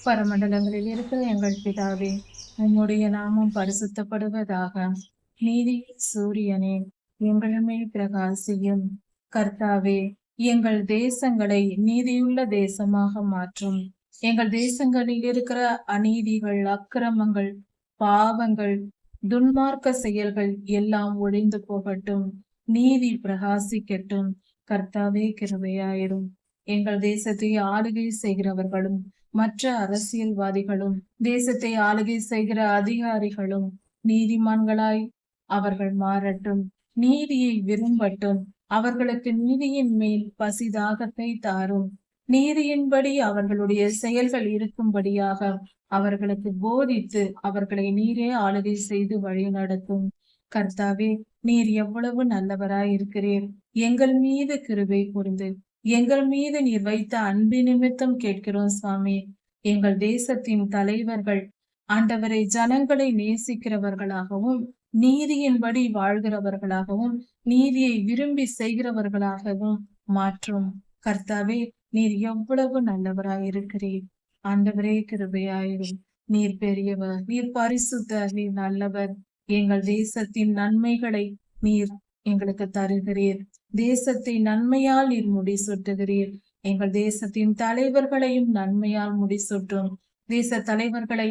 பரமண்டலங்களில் இருக்கிற எங்கள் பிதாவே, உம்முடைய நாமம் பரிசுத்தப்படுவதாக. நீதி சூரியனே, எங்கள் மேல் பிரகாசியும். கர்த்தாவே, எங்கள் தேசங்களை நீதியுள்ள தேசமாக மாற்றும். எங்கள் தேசங்களில் இருக்கிற அநீதிகள், அக்கிரமங்கள், பாவங்கள், துன்மார்க்க செயல்கள் எல்லாம் ஒழிந்து போகட்டும். நீதி பிரகாசிக்கட்டும். கர்த்தாவே, கிருபையாயிரும். எங்கள் தேசத்தை ஆளுகை செய்கிறவர்களும் மற்ற அரசியல்வாதிகளும் தேசத்தை ஆளுகை செய்கிற அதிகாரிகளும் நீதிமான்களாய் அவர்கள் மாறட்டும். நீதியை விரும்பட்டும். அவர்களுக்கு நீதியின் மேல் பசிதாகத்தை தாரும். நீதியின்படி அவர்களுடைய செயல்கள் இருக்கும்படியாக அவர்களுக்கு போதித்து அவர்களை நீரே ஆளுகை செய்து வழி நடத்தும். கர்த்தாவே, நீர் எவ்வளவு நல்லவராய் இருக்கிறீர். எங்கள் மீது கிருபை கூர்ந்து எங்கள் மீது நீர் வைத்த அன்பு நிமித்தம் கேட்கிறோம் சுவாமி. எங்கள் தேசத்தின் தலைவர்கள் ஆண்டவரை ஜனங்களை நேசிக்கிறவர்களாகவும் நீதியின்படி வாழ்கிறவர்களாகவும் நீதியை விரும்பி செய்கிறவர்களாகவும் மாற்றும். கர்த்தாவே, நீர் எவ்வளவு நல்லவராய் இருக்கிறீர். ஆண்டவரே, கிருபையாயிரும். நீர் பெரியவர், நீர் பரிசுத்தர், நீர் நல்லவர். எங்கள் தேசத்தின் நன்மைகளை நீர் எங்களுக்கு தருகிறீர். தேசத்தை நன்மையால் நீர் முடிசூட்டுகிறீர். எங்கள் தேசத்தின் தலைவர்களையும் நன்மையால் முடிசூட்டும். தேச தலைவர்களை,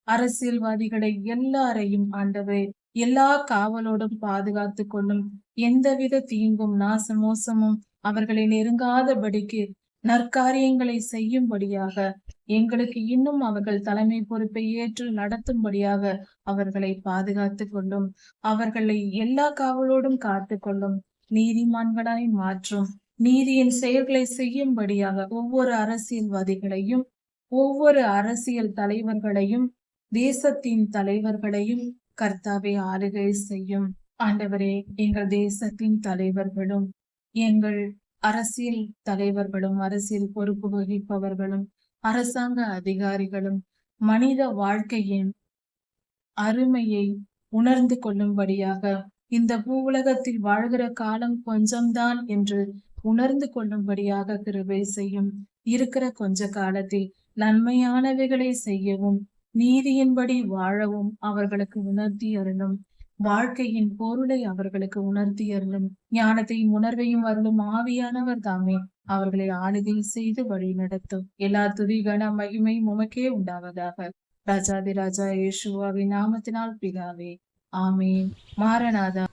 அரசியல்வாதிகளை எல்லாரையும் ஆண்டவரே எல்லா காவலோடும் பாதுகாத்து கொள்ளும். எந்தவித தீங்கும் நாசமோசமும் அவர்களை நெருங்காதபடிக்கு நற்காரியங்களை செய்யும்படியாக எங்களுக்கு இன்னும் அவர்கள் தலைமை பொறுப்பை ஏற்று நடத்தும்படியாக அவர்களை பாதுகாத்து கொள்ளும். அவர்களை எல்லா காவலோடும் காத்து கொள்ளும். நீதிமான்களாய் மாற்றும். நீதியின் செயல்களை செய்யும்படியாக ஒவ்வொரு அரசியல்வாதிகளையும் ஒவ்வொரு அரசியல் தலைவர்களையும் தேசத்தின் தலைவர்களையும் கர்த்தாவே ஆளுகை செய்யும். ஆண்டவரே, எங்கள் தேசத்தின் தலைவர்களும் எங்கள் அரசியல் தலைவர்களும் அரசியல் பொறுப்பு வகிப்பவர்களும் அரசாங்க அதிகாரிகளும் மனித வாழ்க்கையின் அருமையை உணர்ந்து கொள்ளும்படியாக இந்த பூவுலகத்தில் வாழ்கிற காலம் கொஞ்சம்தான் என்று உணர்ந்து கொள்ளும்படியாக கிருபை செய்யும். இருக்கிற கொஞ்ச காலத்தில் நன்மையானவைகளை செய்யவும் நீதியின்படி வாழவும் அவர்களுக்கு உணர்த்தி அருளும். வாழ்க்கையின் பொருளை அவர்களுக்கு உணர்த்தி அருளும். ஞானத்தையும் உணர்வையும் அருளும் ஆவியானவர் தாமே அவர்களை ஆளுகை செய்து வழி நடத்தும். எல்லா துதி கன மகிமையும் உமக்கே உண்டாவதாக. ராஜாதி ராஜா இயேசுவாவின் நாமத்தினால் பிதாவே, ஆமேன். மாரநாதா.